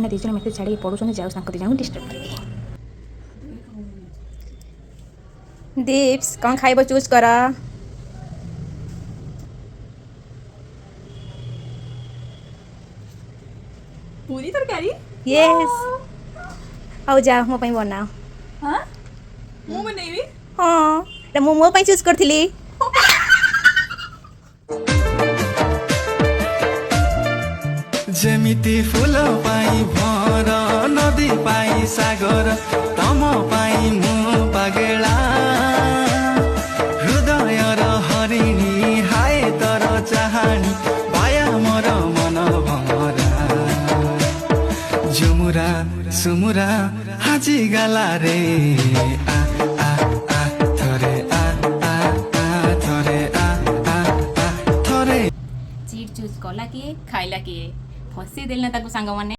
ସେମାନେ दुई जन मेसेज छाड़ी पढ़ुं जाऊ दुई जन डिस्टर्ब कर दीप्स कौन खाइब चूज कर पूरी तरकारी यस आउ जा मो पई बनाओ हाँ मु बनेबी हाँ एटा मो मो पई चूज करथिली जेमिति फूल पाई भर नदी पाई सागर तम पाई मु पागेला हृदय र हरिणी हाय तर चाहनी पाया मोर मन भमरा जुमुरा सुमुरा हाजी गाला रे आ आ आ थरे आ आ आ थरे आ आ आ थरे चीट चूज कला किए खाइला किए फसी देलना ताकू सांग माने